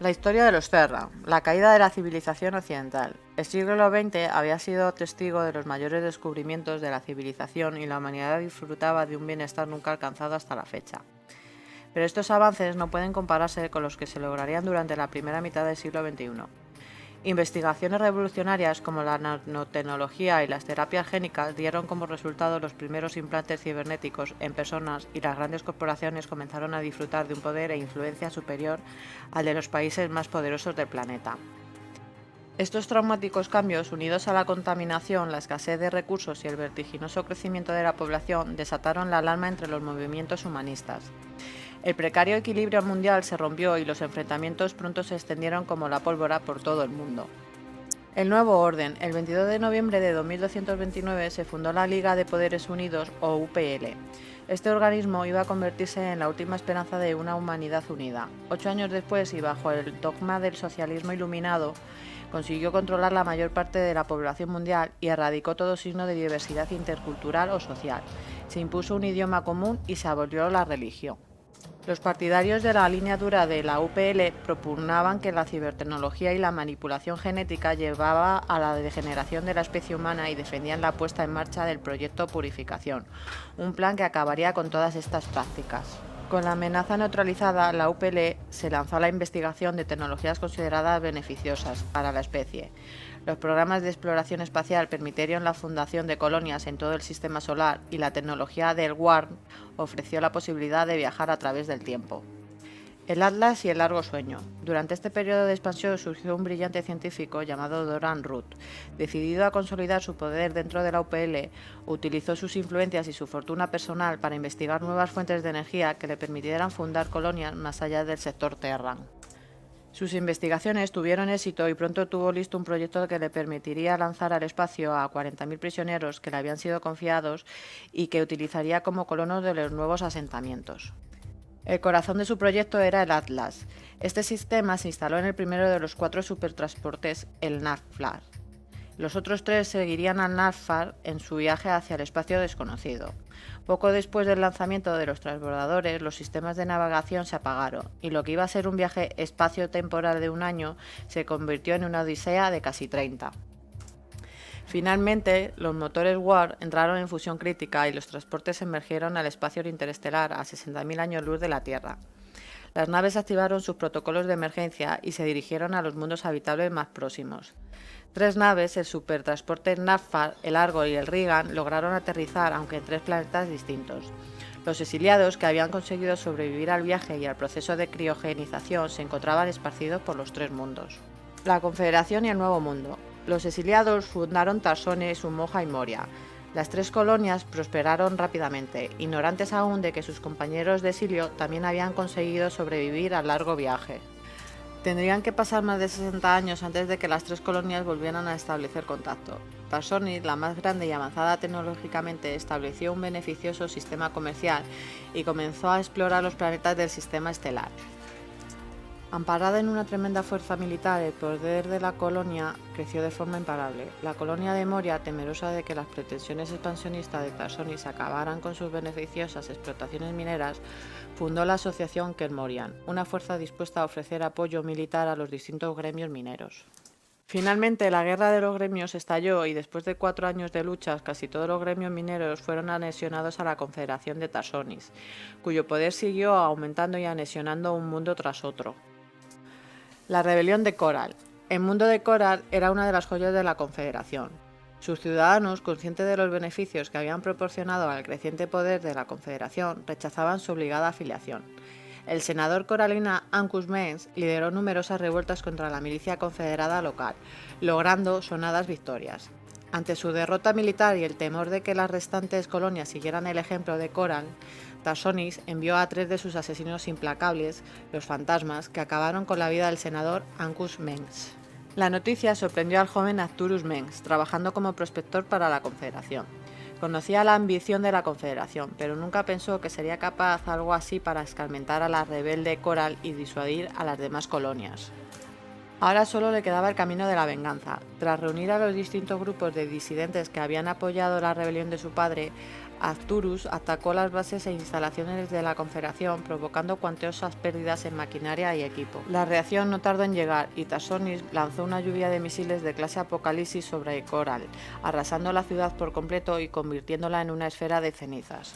La historia de los Terran, la caída de la civilización occidental. El siglo XX había sido testigo de los mayores descubrimientos de la civilización y la humanidad disfrutaba de un bienestar nunca alcanzado hasta la fecha. Pero estos avances no pueden compararse con los que se lograrían durante la primera mitad del siglo XXI. Investigaciones revolucionarias como la nanotecnología y las terapias génicas dieron como resultado los primeros implantes cibernéticos en personas y las grandes corporaciones comenzaron a disfrutar de un poder e influencia superior al de los países más poderosos del planeta. Estos traumáticos cambios, unidos a la contaminación, la escasez de recursos y el vertiginoso crecimiento de la población, desataron la alarma entre los movimientos humanistas. El precario equilibrio mundial se rompió y los enfrentamientos pronto se extendieron como la pólvora por todo el mundo. El nuevo orden. El 22 de noviembre de 2229 se fundó la Liga de Poderes Unidos, o UPL. Este organismo iba a convertirse en la última esperanza de una humanidad unida. 8 años después, y bajo el dogma del socialismo iluminado, consiguió controlar la mayor parte de la población mundial y erradicó todo signo de diversidad intercultural o social. Se impuso un idioma común y se abolió la religión. Los partidarios de la línea dura de la UPL propugnaban que la cibertecnología y la manipulación genética llevaba a la degeneración de la especie humana y defendían la puesta en marcha del proyecto Purificación, un plan que acabaría con todas estas prácticas. Con la amenaza neutralizada, la UPL se lanzó a la investigación de tecnologías consideradas beneficiosas para la especie. Los programas de exploración espacial permitieron la fundación de colonias en todo el sistema solar y la tecnología del Warp ofreció la posibilidad de viajar a través del tiempo. El Atlas y el largo sueño. Durante este periodo de expansión surgió un brillante científico llamado Doran Ruth. Decidido a consolidar su poder dentro de la UPL, utilizó sus influencias y su fortuna personal para investigar nuevas fuentes de energía que le permitieran fundar colonias más allá del sector Terran. Sus investigaciones tuvieron éxito y pronto tuvo listo un proyecto que le permitiría lanzar al espacio a 40.000 prisioneros que le habían sido confiados y que utilizaría como colonos de los nuevos asentamientos. El corazón de su proyecto era el Atlas. Este sistema se instaló en el primero de los 4 supertransportes, el Nafar. Los otros 3 seguirían al Nafar en su viaje hacia el espacio desconocido. Poco después del lanzamiento de los transbordadores, los sistemas de navegación se apagaron y lo que iba a ser un viaje espacio-temporal de un año se convirtió en una odisea de casi 30. Finalmente, los motores Warp entraron en fusión crítica y los transportes emergieron al espacio interestelar a 60.000 años luz de la Tierra. Las naves activaron sus protocolos de emergencia y se dirigieron a los mundos habitables más próximos. 3 naves, el supertransporte Nafar, el Argo y el Reagan, lograron aterrizar, aunque en 3 planetas distintos. Los exiliados, que habían conseguido sobrevivir al viaje y al proceso de criogenización, se encontraban esparcidos por los 3 mundos. La Confederación y el Nuevo Mundo. Los exiliados fundaron Tarsone, Sumoja y Moria. Las 3 colonias prosperaron rápidamente, ignorantes aún de que sus compañeros de exilio también habían conseguido sobrevivir al largo viaje. Tendrían que pasar más de 60 años antes de que las 3 colonias volvieran a establecer contacto. Tarsoni, la más grande y avanzada tecnológicamente, estableció un beneficioso sistema comercial y comenzó a explorar los planetas del sistema estelar. Amparada en una tremenda fuerza militar, el poder de la colonia creció de forma imparable. La colonia de Moria, temerosa de que las pretensiones expansionistas de Tarsonis acabaran con sus beneficiosas explotaciones mineras, fundó la asociación Kelmorian, una fuerza dispuesta a ofrecer apoyo militar a los distintos gremios mineros. Finalmente, la guerra de los gremios estalló y después de 4 años de luchas, casi todos los gremios mineros fueron anexionados a la Confederación de Tarsonis, cuyo poder siguió aumentando y anexionando un mundo tras otro. La rebelión de Coral. El mundo de Coral era una de las joyas de la Confederación. Sus ciudadanos, conscientes de los beneficios que habían proporcionado al creciente poder de la Confederación, rechazaban su obligada afiliación. El senador coralina Ancus Mens lideró numerosas revueltas contra la milicia confederada local, logrando sonadas victorias. Ante su derrota militar y el temor de que las restantes colonias siguieran el ejemplo de Coral, Tarsonis envió a 3 de sus asesinos implacables, los fantasmas, que acabaron con la vida del senador Ancus Mens. La noticia sorprendió al joven Arturus Mens, trabajando como prospector para la Confederación. Conocía la ambición de la Confederación, pero nunca pensó que sería capaz algo así para escarmentar a la rebelde Coral y disuadir a las demás colonias. Ahora solo le quedaba el camino de la venganza. Tras reunir a los distintos grupos de disidentes que habían apoyado la rebelión de su padre, Arcturus atacó las bases e instalaciones de la Confederación, provocando cuantiosas pérdidas en maquinaria y equipo. La reacción no tardó en llegar y Tarsonis lanzó una lluvia de misiles de clase Apocalipsis sobre Coral, arrasando la ciudad por completo y convirtiéndola en una esfera de cenizas.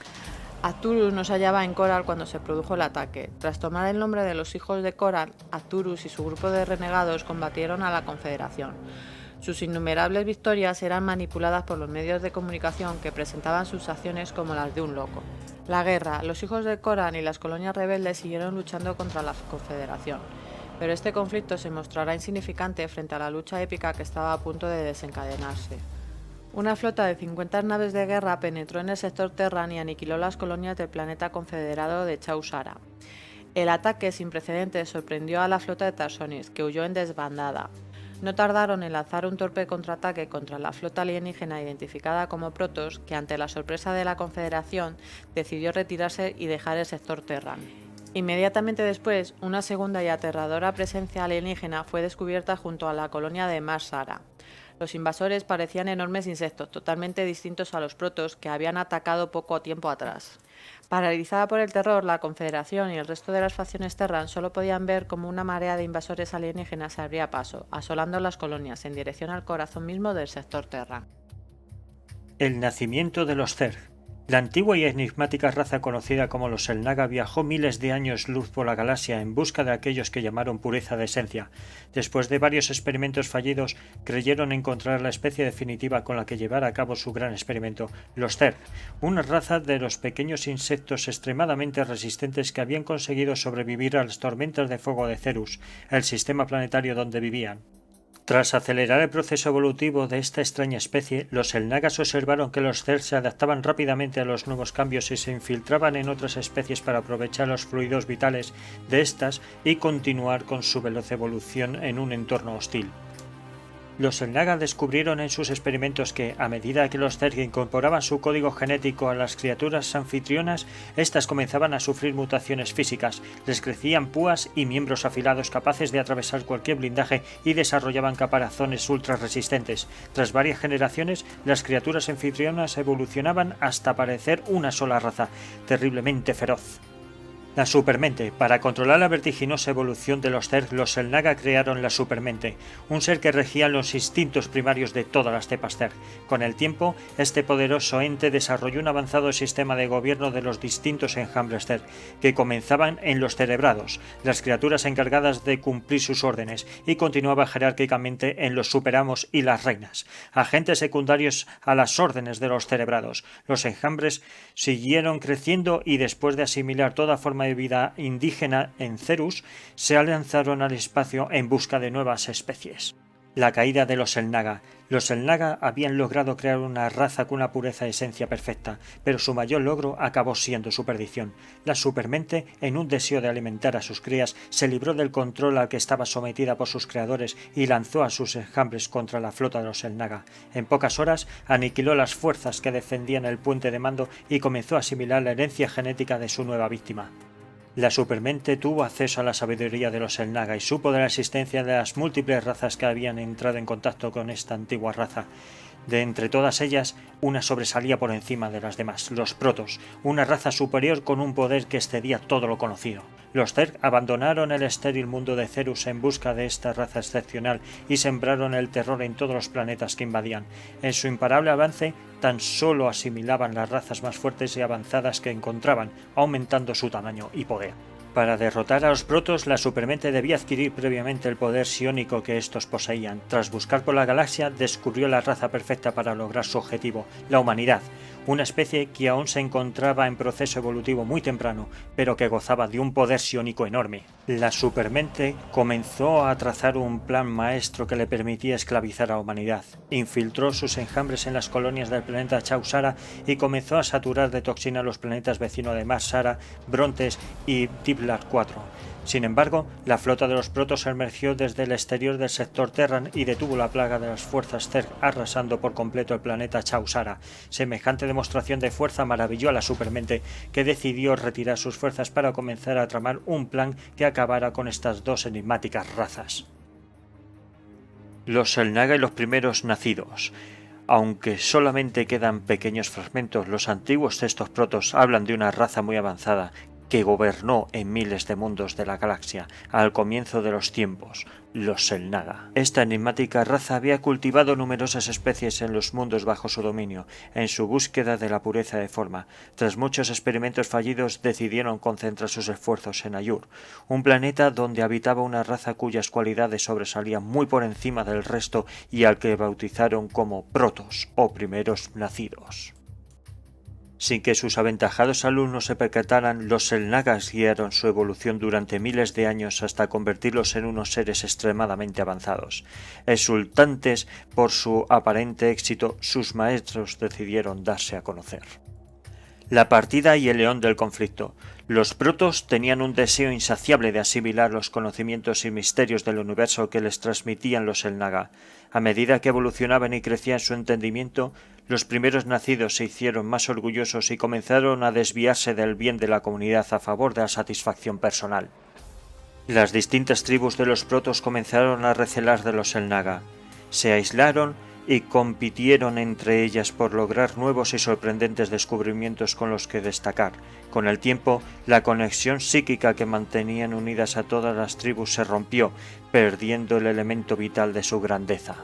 Arcturus no se hallaba en Coral cuando se produjo el ataque. Tras tomar el nombre de los hijos de Coral, Arcturus y su grupo de renegados combatieron a la Confederación. Sus innumerables victorias eran manipuladas por los medios de comunicación que presentaban sus acciones como las de un loco. La guerra, los hijos de Coran y las colonias rebeldes siguieron luchando contra la Confederación, pero este conflicto se mostrará insignificante frente a la lucha épica que estaba a punto de desencadenarse. Una flota de 50 naves de guerra penetró en el sector Terran y aniquiló las colonias del planeta confederado de Chau-Sara. El ataque sin precedentes sorprendió a la flota de Tarsonis, que huyó en desbandada. No tardaron en lanzar un torpe contraataque contra la flota alienígena identificada como Protoss, que ante la sorpresa de la Confederación decidió retirarse y dejar el sector Terran. Inmediatamente después, una segunda y aterradora presencia alienígena fue descubierta junto a la colonia de Mars Sara. Los invasores parecían enormes insectos, totalmente distintos a los Protoss que habían atacado poco tiempo atrás. Paralizada por el terror, la Confederación y el resto de las facciones Terran solo podían ver cómo una marea de invasores alienígenas se abría paso, asolando las colonias en dirección al corazón mismo del sector Terran. El nacimiento de los Zerg. La antigua y enigmática raza conocida como los Xel'Naga viajó miles de años luz por la galaxia en busca de aquellos que llamaron pureza de esencia. Después de varios experimentos fallidos, creyeron encontrar la especie definitiva con la que llevar a cabo su gran experimento, los Zerg, una raza de los pequeños insectos extremadamente resistentes que habían conseguido sobrevivir a las tormentas de fuego de Cerus, el sistema planetario donde vivían. Tras acelerar el proceso evolutivo de esta extraña especie, los Xel'Nagas observaron que los Zerg se adaptaban rápidamente a los nuevos cambios y se infiltraban en otras especies para aprovechar los fluidos vitales de estas y continuar con su veloz evolución en un entorno hostil. Los Xel'Naga descubrieron en sus experimentos que, a medida que los Zerg incorporaban su código genético a las criaturas anfitrionas, éstas comenzaban a sufrir mutaciones físicas, les crecían púas y miembros afilados capaces de atravesar cualquier blindaje y desarrollaban caparazones ultra resistentes. Tras varias generaciones, las criaturas anfitrionas evolucionaban hasta parecer una sola raza, terriblemente feroz. La Supermente. Para controlar la vertiginosa evolución de los Zerg, los Xel'Naga crearon la Supermente, un ser que regía los instintos primarios de todas las cepas Zerg. Con el tiempo, este poderoso ente desarrolló un avanzado sistema de gobierno de los distintos enjambres Zerg, que comenzaban en los Cerebrados, las criaturas encargadas de cumplir sus órdenes, y continuaba jerárquicamente en los Superamos y las Reinas, agentes secundarios a las órdenes de los Cerebrados. Los enjambres siguieron creciendo y después de asimilar toda forma de vida indígena en Cerus, se lanzaron al espacio en busca de nuevas especies. La caída de los Xel'Naga. Los Xel'Naga habían logrado crear una raza con una pureza de esencia perfecta, pero su mayor logro acabó siendo su perdición. La Supermente, en un deseo de alimentar a sus crías, se libró del control al que estaba sometida por sus creadores y lanzó a sus enjambres contra la flota de los Xel'Naga. En pocas horas, aniquiló las fuerzas que defendían el puente de mando y comenzó a asimilar la herencia genética de su nueva víctima. La Supermente tuvo acceso a la sabiduría de los Xel'Naga y supo de la existencia de las múltiples razas que habían entrado en contacto con esta antigua raza. De entre todas ellas, una sobresalía por encima de las demás, los Protoss, una raza superior con un poder que excedía todo lo conocido. Los Zerg abandonaron el estéril mundo de Cerus en busca de esta raza excepcional y sembraron el terror en todos los planetas que invadían. En su imparable avance, tan solo asimilaban las razas más fuertes y avanzadas que encontraban, aumentando su tamaño y poder. Para derrotar a los Protoss, la Supermente debía adquirir previamente el poder psiónico que estos poseían. Tras buscar por la galaxia, descubrió la raza perfecta para lograr su objetivo, la humanidad, una especie que aún se encontraba en proceso evolutivo muy temprano, pero que gozaba de un poder psiónico enorme. La Supermente comenzó a trazar un plan maestro que le permitía esclavizar a la humanidad. Infiltró sus enjambres en las colonias del planeta Chau-Sara y comenzó a saturar de toxina los planetas vecinos de Mars Sara, Brontes y Tiplar 4. Sin embargo, la flota de los Protoss emergió desde el exterior del sector Terran y detuvo la plaga de las fuerzas Zerg, arrasando por completo el planeta Chau-Sara. Semejante demostración de fuerza maravilló a la Supermente, que decidió retirar sus fuerzas para comenzar a tramar un plan que acabara con estas dos enigmáticas razas. Los Xel'Naga y los primeros nacidos. Aunque solamente quedan pequeños fragmentos, los antiguos textos protos hablan de una raza muy avanzada que gobernó en miles de mundos de la galaxia al comienzo de los tiempos, los Xel'Naga. Esta enigmática raza había cultivado numerosas especies en los mundos bajo su dominio, en su búsqueda de la pureza de forma. Tras muchos experimentos fallidos, decidieron concentrar sus esfuerzos en Ayur, un planeta donde habitaba una raza cuyas cualidades sobresalían muy por encima del resto y al que bautizaron como Protos, o primeros nacidos. Sin que sus aventajados alumnos se percataran, los Xel'Nagas guiaron su evolución durante miles de años hasta convertirlos en unos seres extremadamente avanzados. Exultantes por su aparente éxito, sus maestros decidieron darse a conocer. La partida y el león del conflicto. Los protos tenían un deseo insaciable de asimilar los conocimientos y misterios del universo que les transmitían los Xel'Naga. A medida que evolucionaban y crecían su entendimiento, los primeros nacidos se hicieron más orgullosos y comenzaron a desviarse del bien de la comunidad a favor de la satisfacción personal. Las distintas tribus de los protos comenzaron a recelar de los Xel'Naga. Se aislaron y compitieron entre ellas por lograr nuevos y sorprendentes descubrimientos con los que destacar. Con el tiempo, la conexión psíquica que mantenían unidas a todas las tribus se rompió, perdiendo el elemento vital de su grandeza.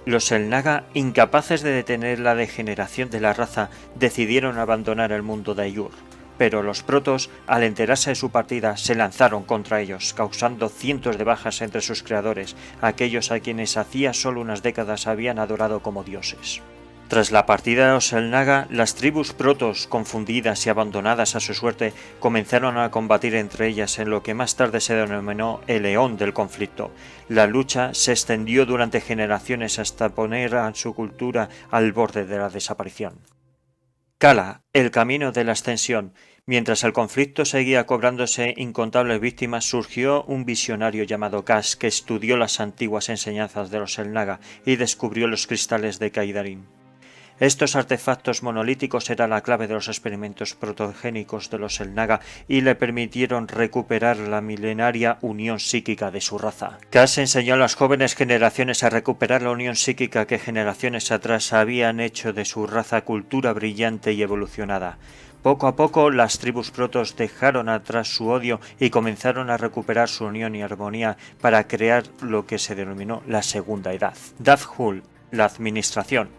Los Xel'Naga, incapaces de detener la degeneración de la raza, decidieron abandonar el mundo de Ayur. Pero los protos, al enterarse de su partida, se lanzaron contra ellos, causando cientos de bajas entre sus creadores, aquellos a quienes hacía solo unas décadas habían adorado como dioses. Tras la partida de los Xel'Naga, las tribus protos, confundidas y abandonadas a su suerte, comenzaron a combatir entre ellas en lo que más tarde se denominó el Eón del conflicto. La lucha se extendió durante generaciones hasta poner a su cultura al borde de la desaparición. Kala, el camino de la ascensión. Mientras el conflicto seguía cobrándose incontables víctimas, surgió un visionario llamado Kas que estudió las antiguas enseñanzas de los Xel'Naga y descubrió los cristales de Kaidarin. Estos artefactos monolíticos eran la clave de los experimentos protogénicos de los Xel'Naga y le permitieron recuperar la milenaria unión psíquica de su raza. Kas enseñó a las jóvenes generaciones a recuperar la unión psíquica que generaciones atrás habían hecho de su raza cultura brillante y evolucionada. Poco a poco, las tribus protos dejaron atrás su odio y comenzaron a recuperar su unión y armonía para crear lo que se denominó la Segunda Edad. Daf'Hul, la administración.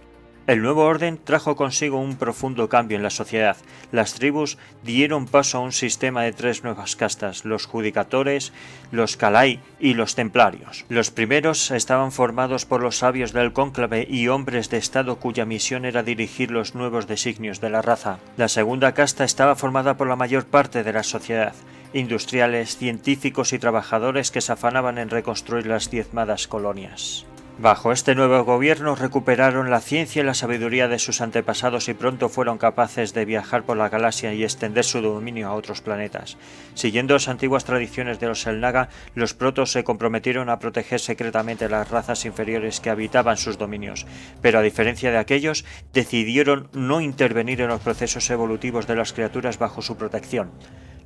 El nuevo orden trajo consigo un profundo cambio en la sociedad. Las tribus dieron paso a un sistema de 3 nuevas castas, los judicatores, los Kalai y los templarios. Los primeros estaban formados por los sabios del cónclave y hombres de estado cuya misión era dirigir los nuevos designios de la raza. La segunda casta estaba formada por la mayor parte de la sociedad, industriales, científicos y trabajadores que se afanaban en reconstruir las diezmadas colonias. Bajo este nuevo gobierno recuperaron la ciencia y la sabiduría de sus antepasados y pronto fueron capaces de viajar por la galaxia y extender su dominio a otros planetas. Siguiendo las antiguas tradiciones de los Xel'Naga, los protos se comprometieron a proteger secretamente a las razas inferiores que habitaban sus dominios, pero a diferencia de aquellos, decidieron no intervenir en los procesos evolutivos de las criaturas bajo su protección.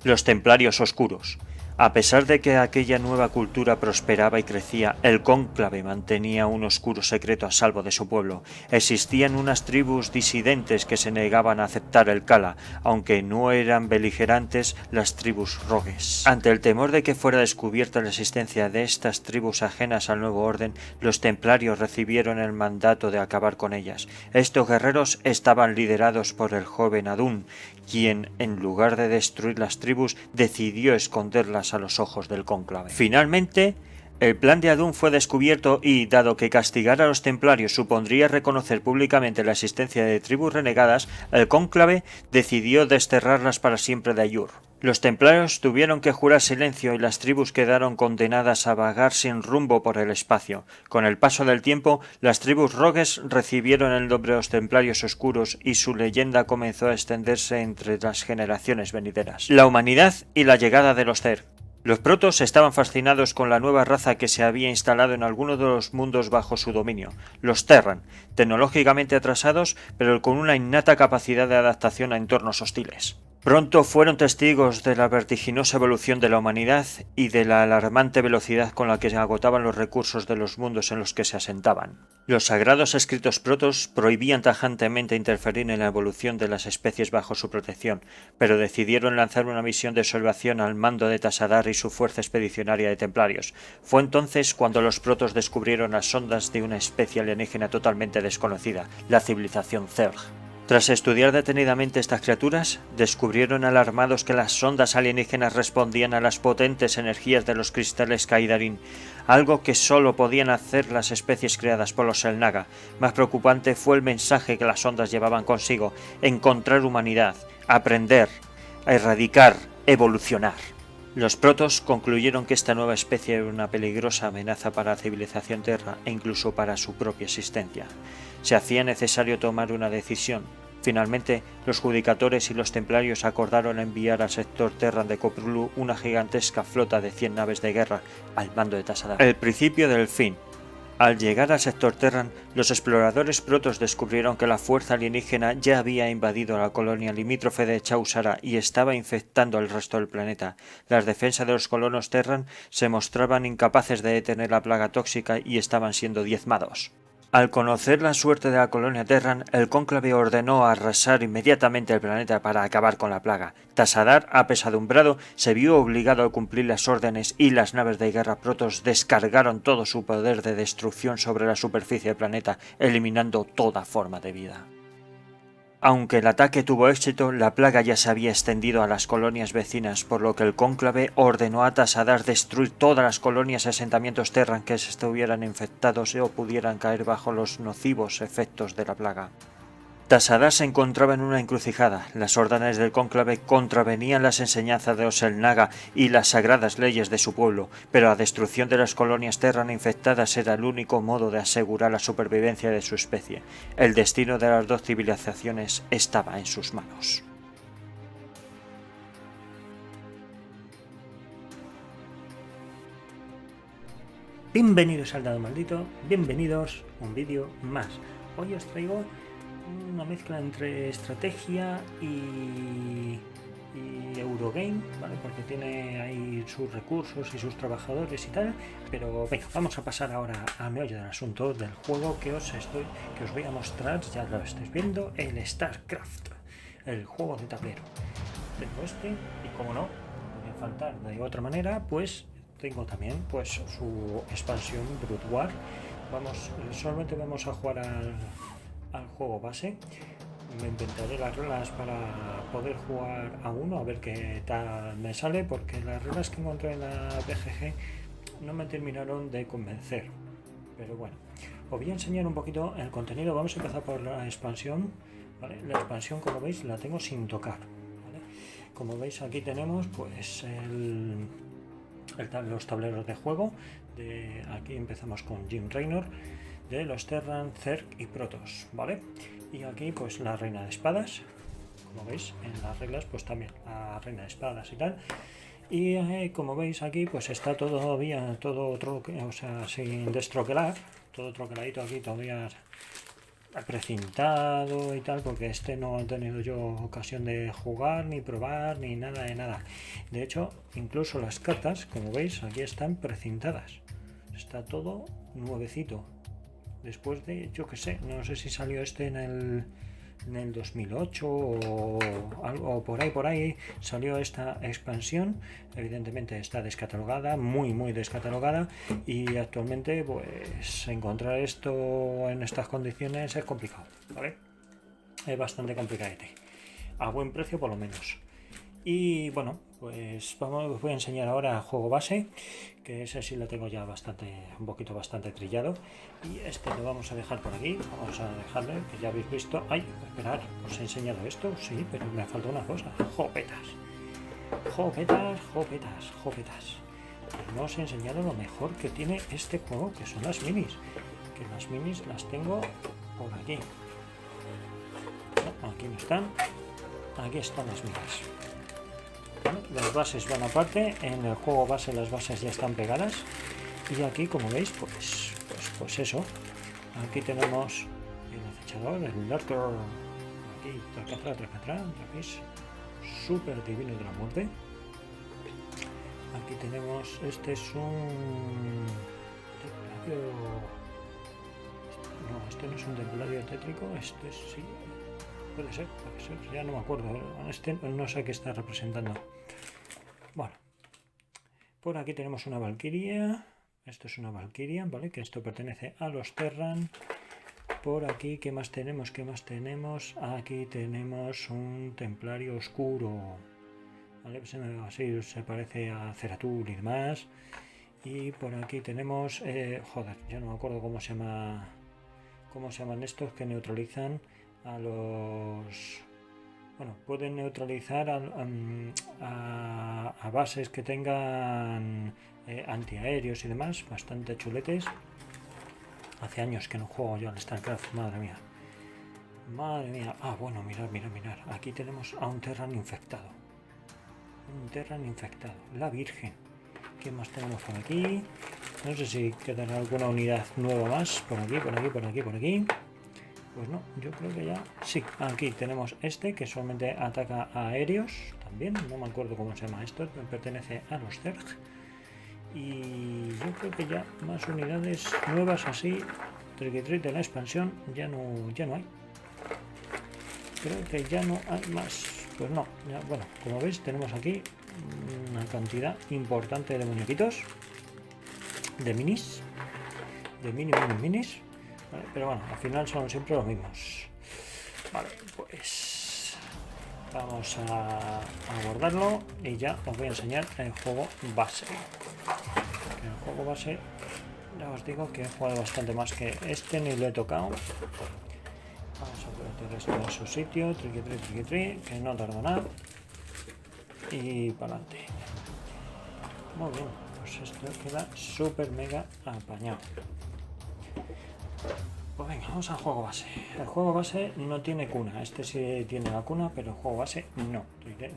Los Templarios Oscuros. A pesar de que aquella nueva cultura prosperaba y crecía, el cónclave mantenía un oscuro secreto a salvo de su pueblo. Existían unas tribus disidentes que se negaban a aceptar el Kala, aunque no eran beligerantes las tribus rogues. Ante el temor de que fuera descubierta la existencia de estas tribus ajenas al nuevo orden, los templarios recibieron el mandato de acabar con ellas. Estos guerreros estaban liderados por el joven Adun, quien, en lugar de destruir las tribus, decidió esconderlas a los ojos del cónclave. Finalmente, el plan de Adun fue descubierto y, dado que castigar a los templarios supondría reconocer públicamente la existencia de tribus renegadas, el cónclave decidió desterrarlas para siempre de Ayur. Los templarios tuvieron que jurar silencio y las tribus quedaron condenadas a vagar sin rumbo por el espacio. Con el paso del tiempo, las tribus rogues recibieron el nombre de los templarios oscuros y su leyenda comenzó a extenderse entre las generaciones venideras. La humanidad y la llegada de los Zerg. Los protos estaban fascinados con la nueva raza que se había instalado en alguno de los mundos bajo su dominio, los Terran, tecnológicamente atrasados, pero con una innata capacidad de adaptación a entornos hostiles. Pronto fueron testigos de la vertiginosa evolución de la humanidad y de la alarmante velocidad con la que se agotaban los recursos de los mundos en los que se asentaban. Los sagrados escritos protos prohibían tajantemente interferir en la evolución de las especies bajo su protección, pero decidieron lanzar una misión de observación al mando de Tassadar y su fuerza expedicionaria de templarios. Fue entonces cuando los protos descubrieron las sondas de una especie alienígena totalmente desconocida, la civilización Zerg. Tras estudiar detenidamente estas criaturas, descubrieron alarmados que las sondas alienígenas respondían a las potentes energías de los cristales Kaidarin, algo que solo podían hacer las especies creadas por los Xel'Naga. Más preocupante fue el mensaje que las ondas llevaban consigo: encontrar humanidad, aprender, erradicar, evolucionar. Los protos concluyeron que esta nueva especie era una peligrosa amenaza para la civilización Terra e incluso para su propia existencia. Se hacía necesario tomar una decisión. Finalmente, los judicatores y los templarios acordaron enviar al sector Terran de Koprulu una gigantesca flota de 100 naves de guerra al mando de Tassadar. El principio del fin. Al llegar al sector Terran, los exploradores protos descubrieron que la fuerza alienígena ya había invadido la colonia limítrofe de Chausara y estaba infectando el resto del planeta. Las defensas de los colonos Terran se mostraban incapaces de detener la plaga tóxica y estaban siendo diezmados. Al conocer la suerte de la colonia Terran, el cónclave ordenó arrasar inmediatamente el planeta para acabar con la plaga. Tassadar, apesadumbrado, se vio obligado a cumplir las órdenes y las naves de guerra protos descargaron todo su poder de destrucción sobre la superficie del planeta, eliminando toda forma de vida. Aunque el ataque tuvo éxito, la plaga ya se había extendido a las colonias vecinas, por lo que el cónclave ordenó a Tassadar destruir todas las colonias y asentamientos Terran que estuvieran infectados o pudieran caer bajo los nocivos efectos de la plaga. Tassadar se encontraba en una encrucijada. Las órdenes del cónclave contravenían las enseñanzas de los Xel'Naga y las sagradas leyes de su pueblo, pero la destrucción de las colonias Terran infectadas era el único modo de asegurar la supervivencia de su especie. El destino de las dos civilizaciones estaba en sus manos. Bienvenidos al Dado Maldito, bienvenidos a un vídeo más. Hoy os traigo una mezcla entre estrategia y Eurogame, ¿vale? Porque tiene ahí sus recursos y sus trabajadores y tal, pero venga, vamos a pasar ahora al meollo del asunto del juego que os voy a mostrar. Ya lo estáis viendo, el StarCraft, el juego de tablero. Tengo este y, como no podía faltar de otra manera, pues tengo también pues su expansión Brood War. Solamente vamos a jugar al juego base. Me inventaré las reglas para poder jugar a uno, a ver qué tal me sale, porque las reglas que encontré en la BGG no me terminaron de convencer. Pero bueno, os voy a enseñar un poquito el contenido. Vamos a empezar por la expansión, ¿vale? La expansión, como veis, la tengo sin tocar, ¿vale? Como veis, aquí tenemos pues los tableros de juego. Aquí empezamos con Jim Raynor, de los Terran, Zerg y Protoss, ¿vale? Y aquí pues la reina de espadas, como veis en las reglas, pues también la reina de espadas y tal. Y como veis aquí pues está todavía sin destroquelar, todo troqueladito aquí todavía precintado y tal, porque no he tenido yo ocasión de jugar, ni probar, ni nada de nada. De hecho, incluso las cartas, como veis, aquí están precintadas. Está todo nuevecito. Después de, yo que sé, no sé si salió este en el 2008 o por ahí salió esta expansión. Evidentemente está descatalogada, muy descatalogada, y actualmente pues encontrar esto en estas condiciones es complicado, ¿vale? Es bastante complicadete, a buen precio por lo menos. Y bueno, pues os voy a enseñar ahora el juego base, que ese sí lo tengo ya un poquito bastante trillado, y este lo vamos a dejar por aquí. Vamos a dejarle, que ya habéis visto. Ay, esperad, os he enseñado esto, sí, pero me falta una cosa. Jopetas. No os he enseñado lo mejor que tiene este juego, que son las minis. Que las minis las tengo por aquí. No, aquí no están. Aquí están las minis. Las bases van aparte. En el juego base las bases ya están pegadas, y aquí, como veis, pues eso, aquí tenemos el acechador, el Lurker, aquí tracatra, ¿veis? Súper divino de la muerte. Aquí tenemos, este es un Esto no es un templario tétrico, esto es sí. Puede ser, ya no me acuerdo. Este no sé qué está representando. Bueno, por aquí tenemos una valquiria. Esto es una valquiria, ¿vale? Que esto pertenece a los Terran. Por aquí, ¿qué más tenemos? Aquí tenemos un templario oscuro. ¿Vale? Así se parece a Zeratul y demás. Y por aquí tenemos... joder, ya no me acuerdo cómo se llaman estos que neutralizan a los... Bueno, pueden neutralizar a bases que tengan antiaéreos y demás, bastante chuletes. Hace años que no juego yo al StarCraft, madre mía. Madre mía. Ah, bueno, mirad. Aquí tenemos a un Terran infectado. La Virgen. ¿Qué más tenemos por aquí? No sé si quedará alguna unidad nueva más. Por aquí. Pues no, yo creo que ya... Sí, aquí tenemos este que solamente ataca a aéreos. También, no me acuerdo cómo se llama esto. Pertenece a los Zerg. Y yo creo que ya más unidades nuevas así, triqui de la expansión, ya no hay. Creo que ya no hay más. Pues no, ya, bueno, como veis tenemos aquí una cantidad importante de muñequitos, de minis, de minis, ¿vale? Pero bueno, al final son siempre los mismos. Vale, pues vamos a guardarlo y ya os voy a enseñar el juego base. El juego base, ya os digo que he jugado bastante más que este, ni lo he tocado. Vamos a meter esto en su sitio, triqui, que no tarda nada. Y para adelante. Muy bien, pues esto queda súper mega apañado. Pues venga, vamos al juego base. El juego base no tiene cuna. Este sí tiene la cuna, pero el juego base no.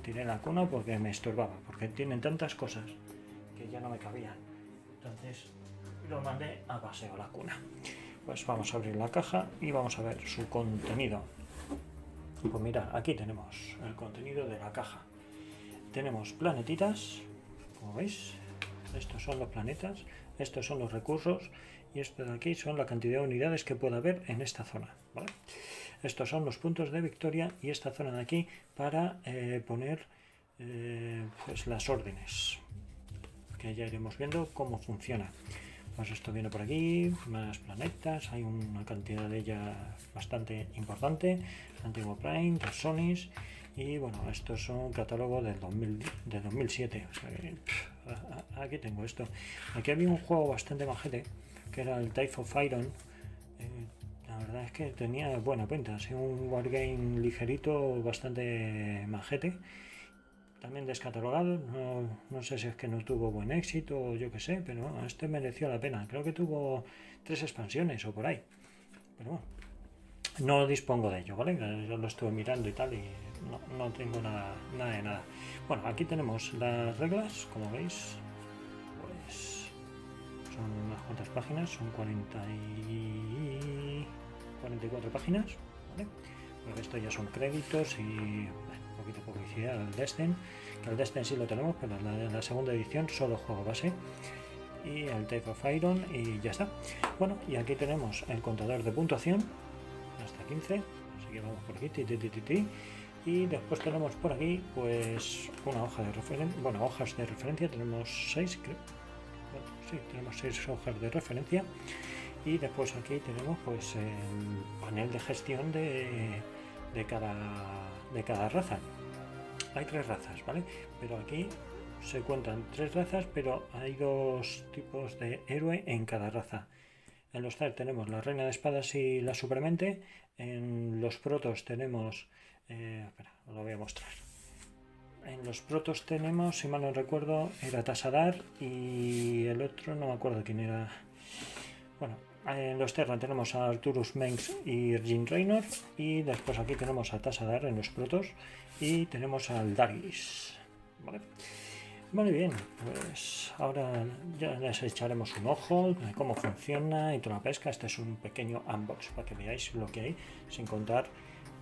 Tiré la cuna porque me estorbaba, porque tienen tantas cosas que ya no me cabían. Entonces lo mandé a paseo la cuna. Pues vamos a abrir la caja y vamos a ver su contenido. Pues mirad, aquí tenemos el contenido de la caja. Tenemos planetitas, como veis. Estos son los planetas, estos son los recursos y esto de aquí son la cantidad de unidades que pueda haber en esta zona, ¿vale? Estos son los puntos de victoria y esta zona de aquí para poner pues las órdenes, que ya iremos viendo cómo funciona. Pues esto viene por aquí, más planetas, hay una cantidad de ellas bastante importante. Antiguo Prime, los Sonys, y bueno, estos son catálogo del 2007. O sea que, aquí tengo esto. Aquí había un juego bastante majete, que era el Type of Iron. La verdad es que tenía buena pinta, así un wargame ligerito, bastante majete. También descatalogado, no sé si es que no tuvo buen éxito o yo qué sé, pero bueno, este mereció la pena. Creo que tuvo 3 expansiones o por ahí. Pero bueno, no dispongo de ello, ¿vale? Yo lo estuve mirando y tal y no tengo nada de nada. Bueno, aquí tenemos las reglas, como veis, pues son unas cuantas páginas, son 44 páginas, ¿vale? Pues esto ya son créditos y un poquito de publicidad del Destin, que el Destin sí lo tenemos, pero en la segunda edición solo juego base, y el Type of Iron y ya está. Bueno, y aquí tenemos el contador de puntuación hasta 15, así que vamos por aquí, y después tenemos por aquí pues una hoja de referencia, bueno, hojas de referencia, tenemos 6, creo. Bueno, sí, tenemos 6 hojas de referencia. Y después aquí tenemos pues el panel de gestión de cada raza. Hay 3 razas, ¿vale? Pero aquí se cuentan 3 razas, pero hay 2 tipos de héroe en cada raza. En los Zerg tenemos la Reina de Espadas y la Supremente. En los Protos tenemos... espera, os lo voy a mostrar. En los Protos tenemos, si mal no recuerdo, era Tassadar y el otro no me acuerdo quién era. Bueno, en los Terran tenemos a Arturus Mengs y Jin Raynor, y después aquí tenemos a Tassadar en los Protos y tenemos al Darius, ¿vale? Vale, bien, pues ahora ya les echaremos un ojo de cómo funciona y toda la pesca. Este es un pequeño unbox para que veáis lo que hay, sin contar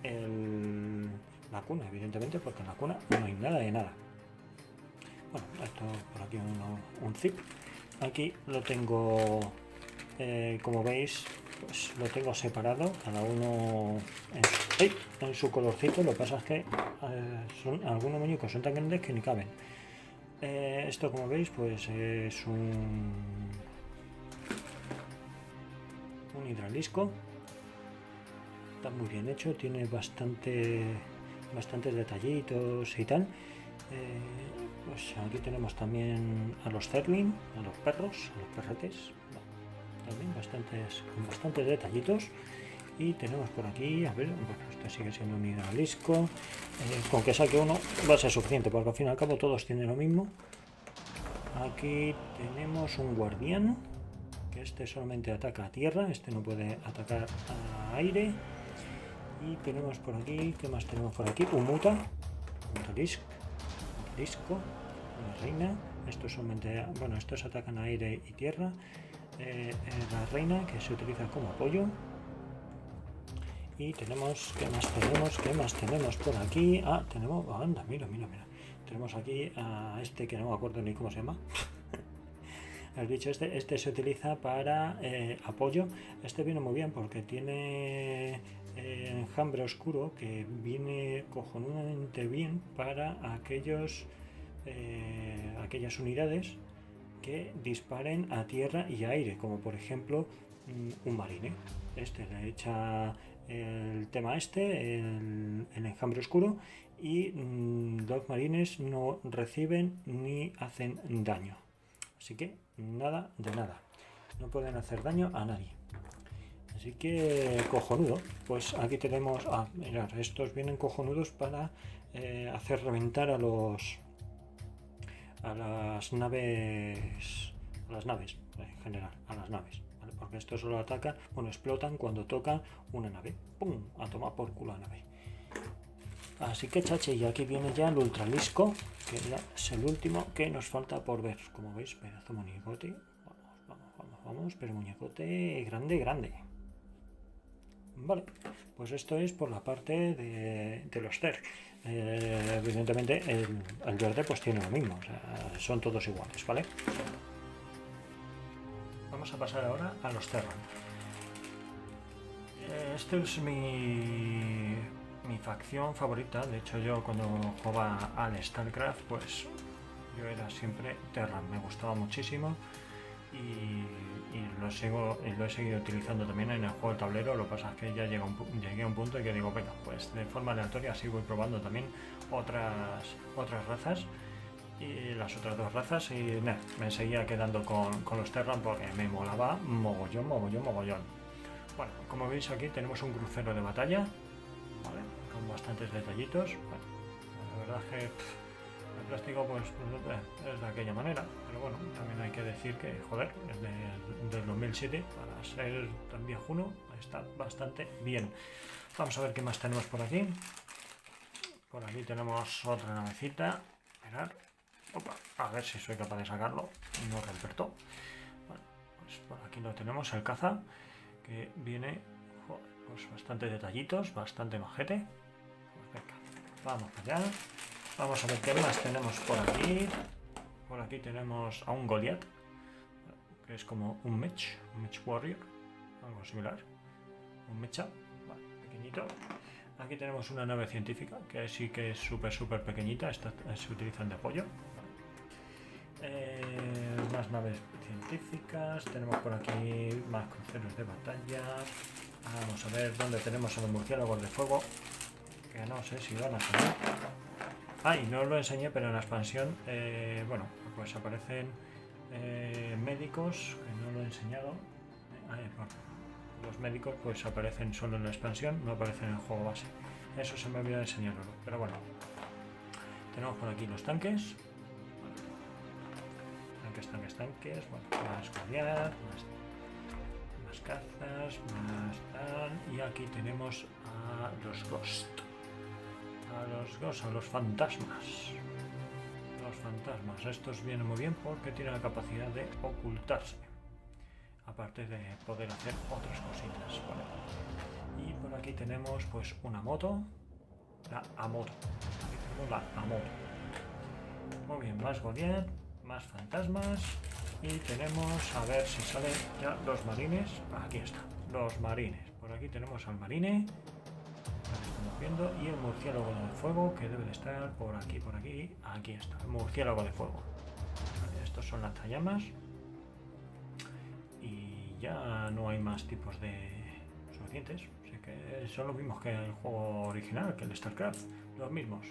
la cuna, evidentemente, porque en la cuna no hay nada de nada. Bueno, esto por aquí un zip. Aquí lo tengo, como veis, pues lo tengo separado, cada uno en su colorcito. Lo que pasa es que algunos muñecos son tan grandes que ni caben. Esto, como veis, pues es un hidralisco. Está muy bien hecho, tiene bastantes detallitos y tal. Pues aquí tenemos también a los Zerlin, a los perros, a los perretes, también con bastantes detallitos. Y tenemos por aquí, a ver, bueno, este sigue siendo un hidralisco. Con que saque uno va a ser suficiente, porque al fin y al cabo todos tienen lo mismo. Aquí tenemos un guardián, que este solamente ataca a tierra, este no puede atacar a aire. Y tenemos por aquí, ¿qué más tenemos por aquí? Un hidralisco, una reina. Estos solamente, bueno, estos atacan a aire y tierra. La reina, que se utiliza como apoyo. Y tenemos, ¿qué más tenemos por aquí? Tenemos, anda, mira. Tenemos aquí a este que no me acuerdo ni cómo se llama. El bicho este se utiliza para apoyo. Este viene muy bien porque tiene enjambre oscuro, que viene cojonudamente bien para aquellas unidades que disparen a tierra y a aire, como por ejemplo un marine. Este le echa el tema el enjambre oscuro, y los marines no reciben ni hacen daño. Así que nada de nada. No pueden hacer daño a nadie. Así que cojonudo. Pues aquí tenemos... mirad, estos vienen cojonudos para hacer reventar a las naves en general, ¿vale? Porque estos solo atacan, explotan cuando tocan una nave. ¡Pum! A tomar por culo la nave. Así que, chache, y aquí viene ya el ultralisco, que ya es el último que nos falta por ver. Como veis, pedazo muñecote. Vamos, pero muñecote grande. Vale, pues esto es por la parte de los Zerg. Evidentemente el verde pues tiene lo mismo, o sea, son todos iguales, ¿vale? Vamos a pasar ahora a los Terran. Este es mi facción favorita. De hecho, yo cuando jugaba al StarCraft, pues yo era siempre Terran, me gustaba muchísimo. Y lo he seguido utilizando también en el juego de tablero. Lo que pasa es que ya llegué a un punto en que digo, venga, pues de forma aleatoria así voy probando también otras razas, y las otras dos razas, y me seguía quedando con los Terran porque me molaba mogollón. Bueno, como veis aquí tenemos un crucero de batalla, ¿vale? Con bastantes detallitos. Bueno, la verdad es que el plástico pues es de aquella manera, pero bueno, también hay que decir que, joder, es del 2007, para ser tan viejuno, está bastante bien. Vamos a ver qué más tenemos por aquí. Por aquí tenemos otra navecita. Mirad. Opa, a ver si soy capaz de sacarlo. No romper todo. Bueno, pues por aquí lo tenemos, el caza, que viene, joder, pues bastante detallitos, bastante majete. Pues venga, vamos para allá. Vamos a ver qué más tenemos por aquí. Por aquí tenemos a un Goliath, que es como un Mech Warrior, algo similar. Un mecha, vale, pequeñito. Aquí tenemos una nave científica, que sí que es súper pequeñita. Esta se utilizan de apoyo. Más naves científicas. Tenemos por aquí más cruceros de batalla. Vamos a ver dónde tenemos a los murciélagos de fuego, que no sé si van a salir. Y no os lo enseñé, pero en la expansión, bueno, pues aparecen médicos, que no lo he enseñado. Los médicos pues aparecen solo en la expansión, no aparecen en el juego base. Eso se me olvidó de enseñarlo, pero bueno. Tenemos por aquí los tanques. Tanques, bueno, más Goliath, más cazas, más tal. Y aquí tenemos a los Ghost. A los fantasmas. Los fantasmas, estos vienen muy bien porque tienen la capacidad de ocultarse, aparte de poder hacer otras cositas, ¿vale? Y por aquí tenemos pues una moto, la Amoto. Aquí tenemos la Amoto. Muy bien, más Goliath, más fantasmas, y tenemos, a ver si salen ya los marines. Aquí está, los marines. Por aquí tenemos al marine, estamos viendo, y el murciélago de fuego, que debe de estar por aquí, aquí está, el murciélago de fuego. Vale, estos son lanzallamas. Y ya no hay más tipos de suficientes, así que son los mismos que el juego original, que el StarCraft, los mismos.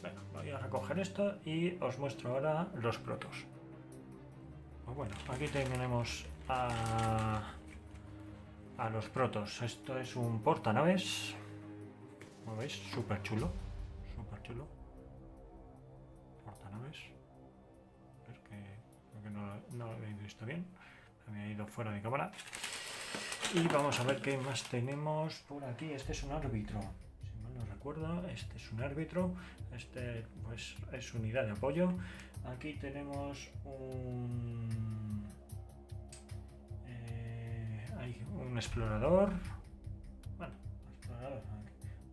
Bueno, voy a recoger esto y os muestro ahora los protos. Pues bueno, aquí tenemos a los protos. Esto es un portanaves, como veis, súper chulo, portanaves. Es que no lo habéis visto bien, me he ido fuera de cámara. Y vamos a ver qué más tenemos por aquí. Este es un árbitro, si mal no recuerdo, este es un árbitro, este pues es unidad de apoyo. Aquí tenemos hay un explorador, bueno,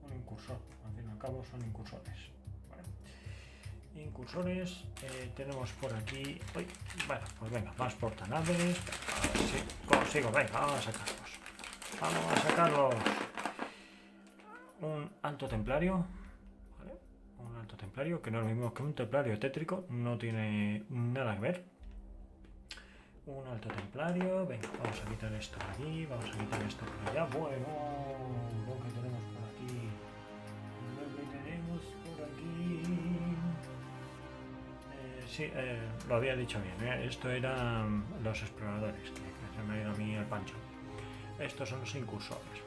un incursor, al fin y al cabo son incursores. Incursores, tenemos por aquí, bueno, pues venga, más portanaves, a ver si consigo, venga, vamos a sacarlos, un alto templario, ¿vale? Un alto templario, que no es lo mismo que un templario tétrico, no tiene nada que ver. Un alto templario, venga, vamos a quitar esto por aquí, vamos a quitar esto por allá, bueno, lo que tenemos por aquí, sí, lo había dicho bien, esto eran los exploradores, que se me ha ido a mí el pancho. Estos son los incursores.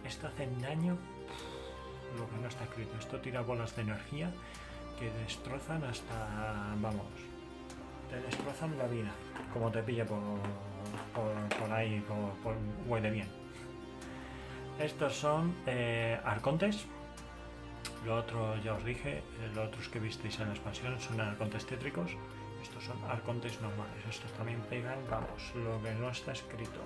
Esto hacen daño, lo que no está escrito. Esto tira bolas de energía que destrozan hasta, vamos, te destrozan la vida, como te pilla por ahí, por huele bien. Estos son arcontes. Lo otro, ya os dije, los otros que visteis en la expansión son arcontes tétricos. Estos son arcontes normales. Estos también pegan, vamos, lo que no está escrito.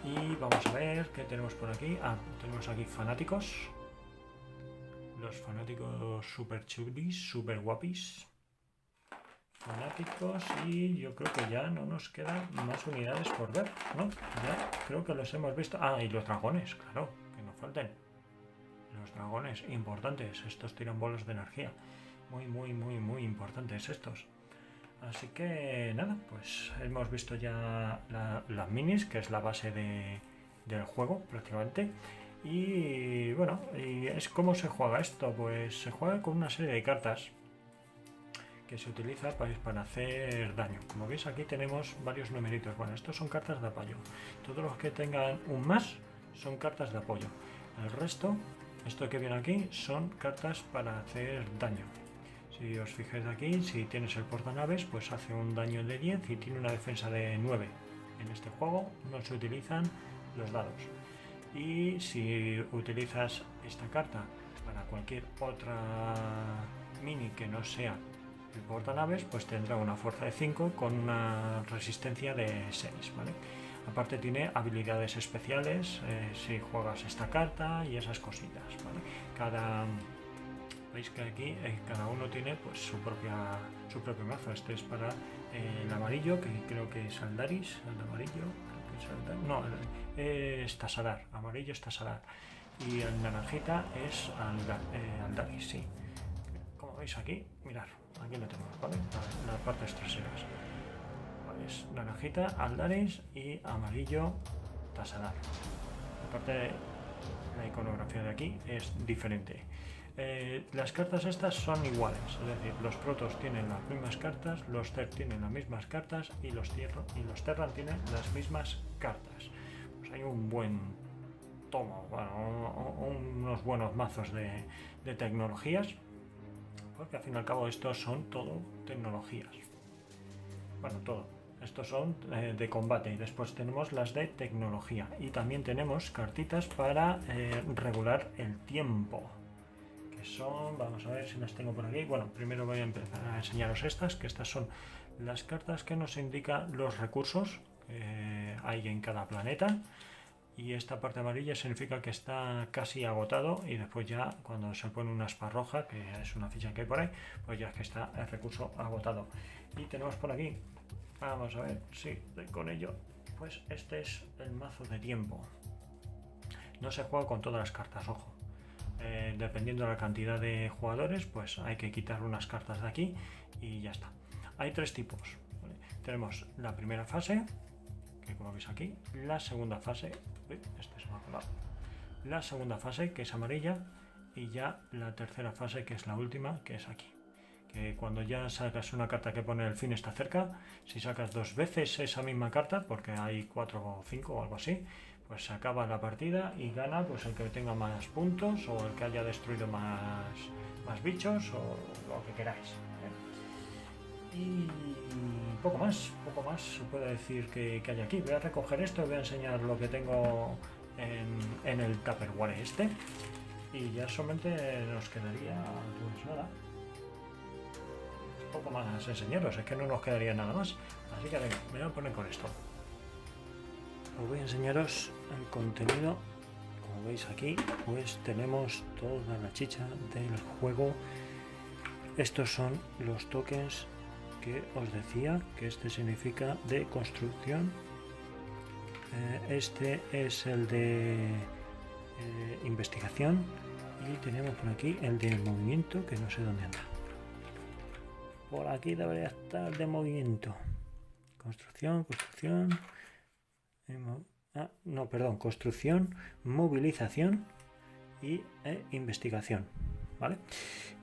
Y vamos a ver qué tenemos por aquí. Tenemos aquí fanáticos. Los fanáticos super chulis, super guapis. Fanáticos, y yo creo que ya no nos quedan más unidades por ver, ¿no? Ya creo que los hemos visto. Y los dragones, claro, que no falten. Los dragones, importantes, estos tiran bolas de energía, muy importantes estos. Así que nada, pues hemos visto ya las minis, que es la base del juego prácticamente. Y bueno, ¿cómo se juega esto? Pues se juega con una serie de cartas que se utiliza para hacer daño. Como veis, aquí tenemos varios numeritos. Bueno, estos son cartas de apoyo. Todos los que tengan un más son cartas de apoyo. El resto, esto que viene aquí, son cartas para hacer daño. Si os fijáis aquí, si tienes el portanaves, pues hace un daño de 10 y tiene una defensa de 9. En este juego no se utilizan los dados. Y si utilizas esta carta para cualquier otra mini que no sea el portanaves, pues tendrá una fuerza de 5 con una resistencia de 6, ¿vale? Aparte tiene habilidades especiales si juegas esta carta y esas cositas, ¿vale? Veis que aquí cada uno tiene pues su propio mazo. Este es para el amarillo, que creo que es Aldaris, el amarillo, es Tasadar, amarillo es Tasadar, y el naranjita es Aldaris, sí. Como veis aquí, mirad, aquí lo tenemos, ¿vale? Las partes traseras. Es naranjita, Aldaris, y amarillo, Tasadar. Aparte, la iconografía de aquí es diferente. Las cartas estas son iguales, es decir, los protos tienen las mismas cartas, los Zerg tienen las mismas cartas y los Terran tienen las mismas cartas. Pues hay un buen tomo, unos buenos mazos de tecnologías, porque al fin y al cabo estos son todo tecnologías. Bueno, todo. Estos son de combate, y después tenemos las de tecnología, y también tenemos cartitas para regular el tiempo, que son, vamos a ver si las tengo por aquí. Bueno, primero voy a empezar a enseñaros estas, que estas son las cartas que nos indican los recursos que hay en cada planeta, y esta parte amarilla significa que está casi agotado, y después ya cuando se pone una aspa roja, que es una ficha que hay por ahí, pues ya es que está el recurso agotado. Y tenemos por aquí, vamos a ver si con ello pues este es el mazo de tiempo. No se juega con todas las cartas, ojo. Dependiendo de la cantidad de jugadores, pues hay que quitar unas cartas de aquí y ya está. Hay tres tipos, ¿vale? Tenemos la primera fase, que como veis aquí, la segunda fase, este se me ha colado, la segunda fase, que es amarilla, y ya la tercera fase, que es la última, que es aquí. Que cuando ya sacas una carta que pone el fin está cerca, si sacas dos veces esa misma carta, porque hay 4 o 5 o algo así, pues se acaba la partida y gana pues el que tenga más puntos o el que haya destruido más bichos o lo que queráis. Y poco más se puede decir que hay aquí. Voy a recoger esto, voy a enseñar lo que tengo en el Tupperware este y ya solamente nos quedaría pues nada. Poco más enseñaros, es que no nos quedaría nada más, así que venga, me voy a poner con esto. Os voy a enseñaros el contenido. Como veis aquí, pues tenemos toda la chicha del juego. Estos son los tokens que os decía, que este significa de construcción, este es el de investigación y tenemos por aquí el de movimiento, que no sé dónde anda. Por aquí debería estar de movimiento. Construcción, construcción, movilización y investigación, ¿vale?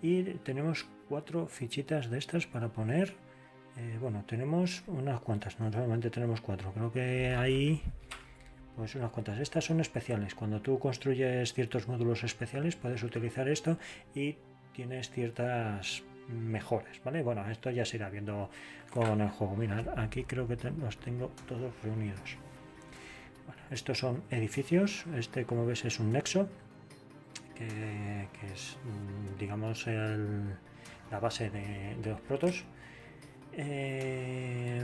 Y tenemos 4 fichitas de estas para poner. Bueno, tenemos unas cuantas, no solamente tenemos 4, creo que hay pues unas cuantas. Estas son especiales. Cuando tú construyes ciertos módulos especiales puedes utilizar esto y tienes ciertas mejores, ¿vale? Bueno, esto ya se irá viendo con el juego. Mirad, aquí creo que los tengo todos reunidos. Bueno, estos son edificios. Este, como ves, es un nexo que es, digamos, la base de los protos.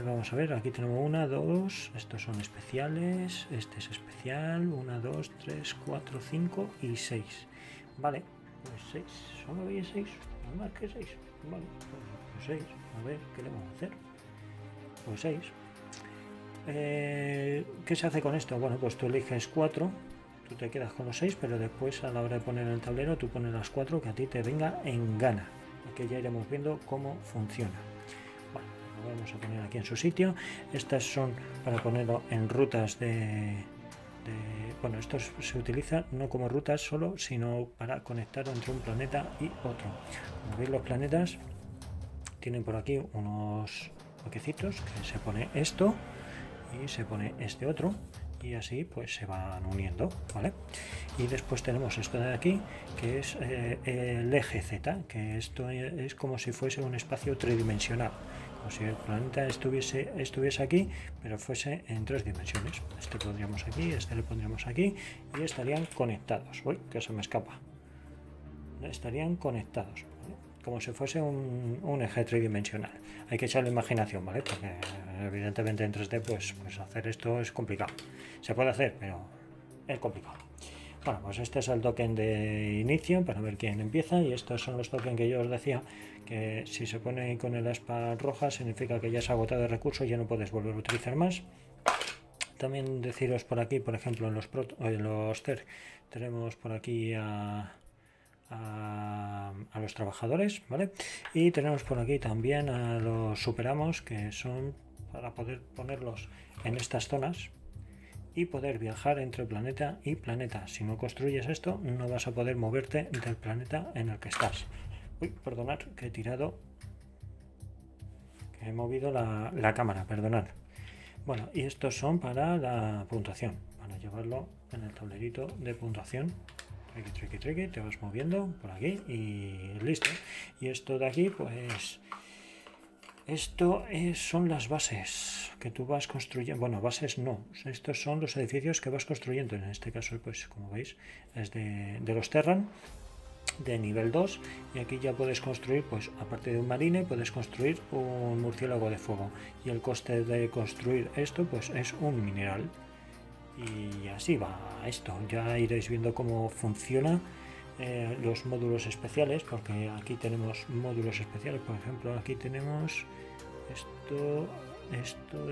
Vamos a ver, aquí tenemos 1, 2, estos son especiales, este es especial, 1, 2, 3, 4, 5 y 6. Vale, pues 6, solo veis 6, no más que 6. Vale, pues 6, a ver, ¿qué le vamos a hacer? Pues 6. ¿Qué se hace con esto? Bueno, pues tú eliges 4, tú te quedas con los 6, pero después a la hora de poner en el tablero tú pones las 4 que a ti te venga en gana, que ya iremos viendo cómo funciona. Bueno, lo vamos a poner aquí en su sitio. Estas son para ponerlo en rutas bueno, esto se utiliza no como rutas solo, sino para conectar entre un planeta y otro. Como veis, los planetas tienen por aquí unos bloquecitos que se pone esto y se pone este otro y así pues se van uniendo, ¿vale? Y después tenemos esto de aquí, que es el eje Z, que esto es como si fuese un espacio tridimensional, como si el planeta estuviese aquí, pero fuese en 3 dimensiones. Este pondríamos aquí, este le pondríamos aquí y estarían conectados. Uy, que se me escapa. Estarían conectados, ¿vale? Como si fuese un eje tridimensional. Hay que echarle imaginación, ¿vale? Porque evidentemente en 3D pues hacer esto es complicado. Se puede hacer, pero es complicado. Bueno, pues este es el token de inicio para ver quién empieza, y estos son los tokens que yo os decía, que si se pone con el aspa roja significa que ya se ha agotado el recurso y ya no puedes volver a utilizar más. También deciros por aquí, por ejemplo, en los CER tenemos por aquí a los trabajadores, ¿vale? Y tenemos por aquí también a los superamos, que son para poder ponerlos en estas zonas y poder viajar entre planeta y planeta. Si no construyes esto, no vas a poder moverte del planeta en el que estás. Uy, perdonad, que he movido la cámara, perdonad. Bueno, y estos son para la puntuación, para llevarlo en el tablerito de puntuación. Triqui, te vas moviendo por aquí y listo. Y esto de aquí, pues son las bases que tú vas construyendo. Bueno, bases no, estos son los edificios que vas construyendo. En este caso, pues como veis, es de los Terran, de nivel 2, y aquí ya puedes construir, pues aparte de un marine, puedes construir un murciélago de fuego, y el coste de construir esto, pues es un mineral. Y así va esto. Ya iréis viendo cómo funciona los módulos especiales, porque aquí tenemos módulos especiales. Por ejemplo, aquí tenemos esto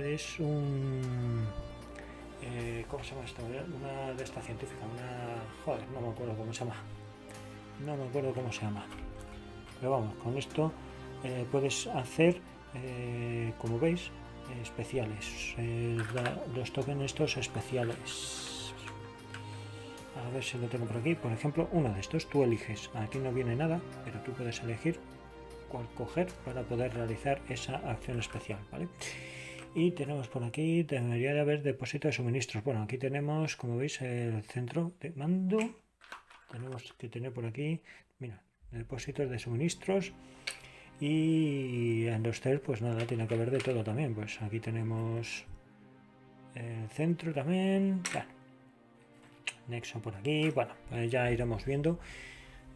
es un ¿cómo se llama esto? Una de esta científica, joder, no me acuerdo cómo se llama. Pero vamos, con esto puedes hacer, como veis, especiales, los tokens estos especiales. A ver si lo tengo por aquí. Por ejemplo, uno de estos tú eliges. Aquí no viene nada, pero tú puedes elegir cuál coger para poder realizar esa acción especial, ¿vale? Y tenemos por aquí, debería de haber depósito de suministros. Bueno, aquí tenemos, como veis, el centro de mando. Tenemos que tener por aquí, mira, depósitos de suministros. Y en los CER, pues nada, tiene que haber de todo también. Pues aquí tenemos el centro también. Bueno, nexo por aquí. Bueno, pues ya iremos viendo.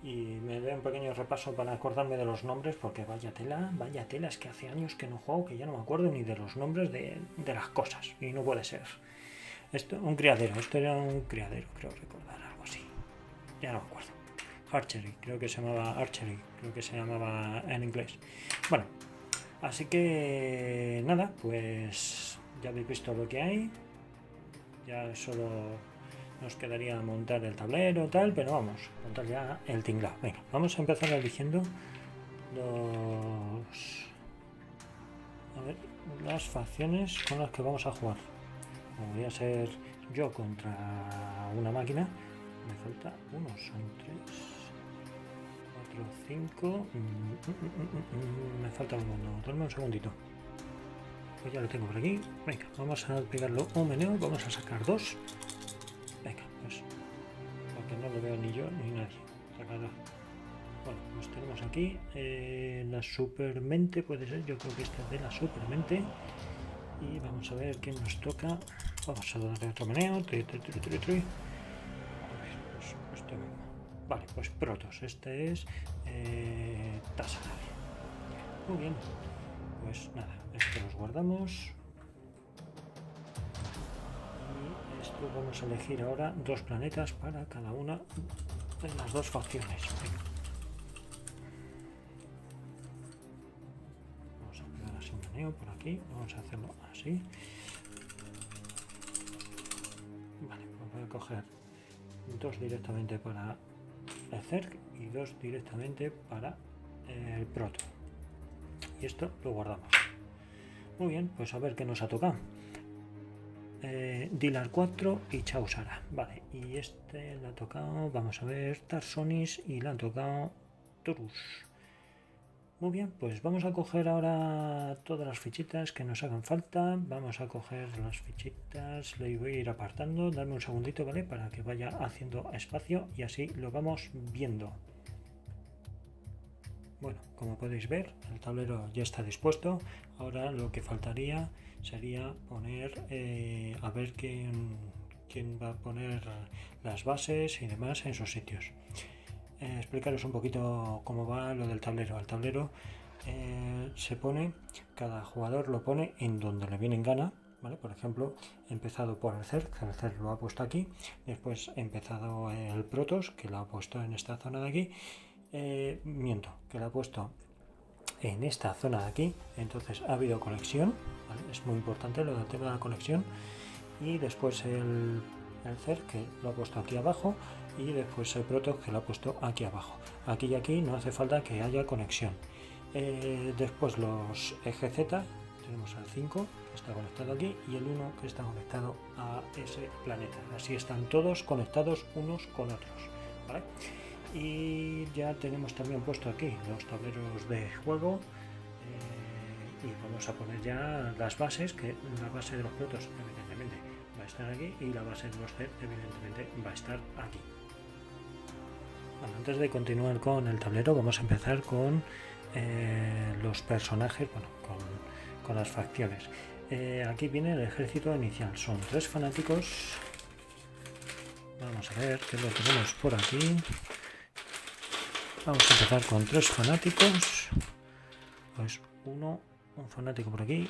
Y me doy un pequeño repaso para acordarme de los nombres, porque vaya tela, es que hace años que no juego, que ya no me acuerdo ni de los nombres de las cosas. Y no puede ser. Esto era un criadero, creo recordar, algo así. Ya no me acuerdo. Archery, creo que se llamaba en inglés. Bueno, así que nada, pues ya habéis visto lo que hay. Ya solo nos quedaría montar el tablero tal, pero vamos, montar ya el tinglado. Venga, vamos a empezar eligiendo las facciones con las que vamos a jugar. Como voy a ser yo contra una máquina, me falta uno, son 3, 4, 5. Me falta uno, dame un segundito. Pues ya lo tengo por aquí. Venga, vamos a pegarlo un meneo, vamos a sacar 2. Venga, pues porque no lo veo ni yo ni nadie. Sacará. Bueno, pues tenemos aquí la Supermente, puede ser, yo creo que esta es de la Supermente. Y vamos a ver qué nos toca. Vamos a darle otro meneo. A ver, pues este mismo. Vale, pues Protoss. Este es Tassadar. Muy bien. Pues nada, esto los guardamos. Y esto vamos a elegir ahora 2 planetas para cada una de las 2 facciones. Venga. Vamos a pegar así un meneo por aquí. Vamos a hacerlo así. Vale, pues voy a coger 2 directamente para el Zerg y 2 directamente para el Proto. Y esto lo guardamos. Muy bien, pues a ver qué nos ha tocado. Dilar 4 y Chausara. Vale, y este le ha tocado, vamos a ver, Tarsonis y le ha tocado Torus. Muy bien, pues vamos a coger ahora todas las fichitas que nos hagan falta. Vamos a coger las fichitas, le voy a ir apartando. Dame un segundito, ¿vale? Para que vaya haciendo espacio y así lo vamos viendo. Bueno, como podéis ver, el tablero ya está dispuesto. Ahora lo que faltaría sería poner, a ver quién va a poner las bases y demás en sus sitios. Explicaros un poquito cómo va lo del tablero. El tablero se pone, cada jugador lo pone en donde le viene en gana, ¿vale? Por ejemplo, he empezado por el Zerg lo ha puesto aquí. Después he empezado el Protoss, que lo ha puesto en esta zona de aquí. Que lo ha puesto en esta zona de aquí. Entonces ha habido conexión, ¿vale? Es muy importante lo del tema de la conexión. Y después el Zerg, que lo ha puesto aquí abajo, y después el Protoss, que lo ha puesto aquí abajo. Aquí y aquí no hace falta que haya conexión. Después los EGZ, tenemos el 5 que está conectado aquí y el 1 que está conectado a ese planeta. Así están todos conectados unos con otros, ¿vale? Y ya tenemos también puesto aquí los tableros de juego, y vamos a poner ya las bases, que la base de los Protoss evidentemente va a estar aquí y la base de los Zerg evidentemente va a estar aquí. Bueno, antes de continuar con el tablero vamos a empezar con los personajes, bueno, con las facciones. Aquí viene el ejército inicial, son 3 fanáticos. Vamos a ver qué lo tenemos por aquí. Vamos a empezar con 3 fanáticos. Pues un fanático por aquí.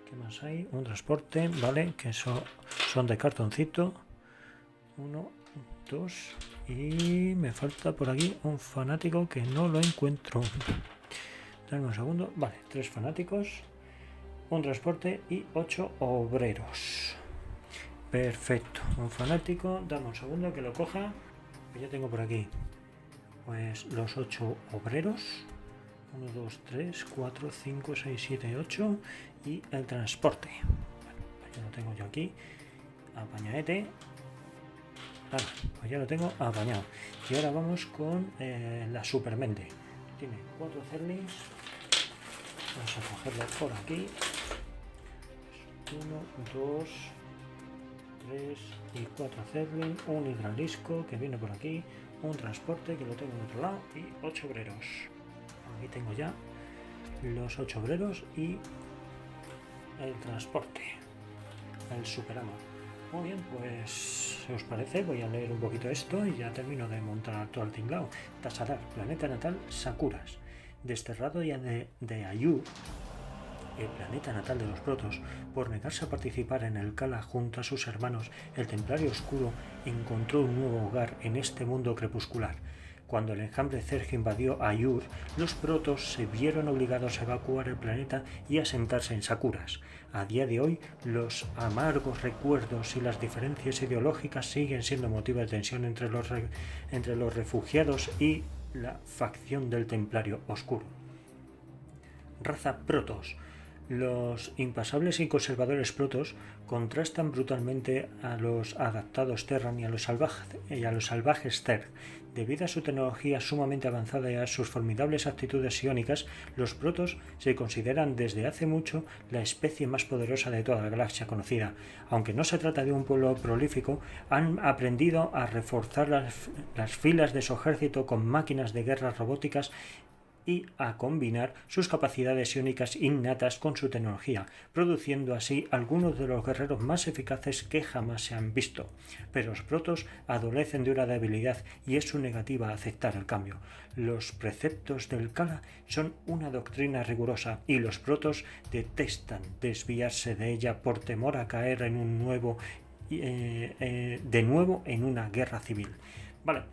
¿Qué más hay? Un transporte, ¿vale? Que son de cartoncito. 1, 2. Y me falta por aquí un fanático que no lo encuentro. Dame un segundo. Vale, 3 fanáticos. Un transporte y 8 obreros. Perfecto, un fanático, dame un segundo que lo coja. Yo tengo por aquí pues los 8 obreros. 1, 2, 3, 4, 5, 6, 7, 8 y el transporte. Bueno, pues ya lo tengo yo aquí apañadete. Vale, pues ya lo tengo apañado. Y ahora vamos con la supermente. Tiene 4 Zerlings. Vamos a cogerlo por aquí. 1, 2, 3 y 4 Zerling. Un hidralisco que viene por aquí. Un transporte que lo tengo en otro lado. Y 8 obreros. Aquí tengo ya los 8 obreros y el transporte, el superamo. Muy bien, pues si os parece voy a leer un poquito esto y ya termino de montar todo el tinglao. Tasarar, planeta natal Sakuras, desterrado ya de Ayur, el planeta natal de los protos, por negarse a participar en el Kala junto a sus hermanos, el Templario Oscuro encontró un nuevo hogar en este mundo crepuscular. Cuando el enjambre Zerg invadió Ayur, los protos se vieron obligados a evacuar el planeta y asentarse en Sakuras. A día de hoy, los amargos recuerdos y las diferencias ideológicas siguen siendo motivo de tensión entre los refugiados y la facción del Templario Oscuro. Raza Protoss. Los impasables y conservadores protos contrastan brutalmente a los adaptados Terran y a los salvajes Zerg. Debido a su tecnología sumamente avanzada y a sus formidables aptitudes psiónicas, los protos se consideran desde hace mucho la especie más poderosa de toda la galaxia conocida. Aunque no se trata de un pueblo prolífico, han aprendido a reforzar las filas de su ejército con máquinas de guerra robóticas y a combinar sus capacidades psiónicas innatas con su tecnología, produciendo así algunos de los guerreros más eficaces que jamás se han visto. Pero los protos adolecen de una debilidad y es su negativa a aceptar el cambio. Los preceptos del Kala son una doctrina rigurosa y los protos detestan desviarse de ella por temor a caer en de nuevo en una guerra civil. Vale.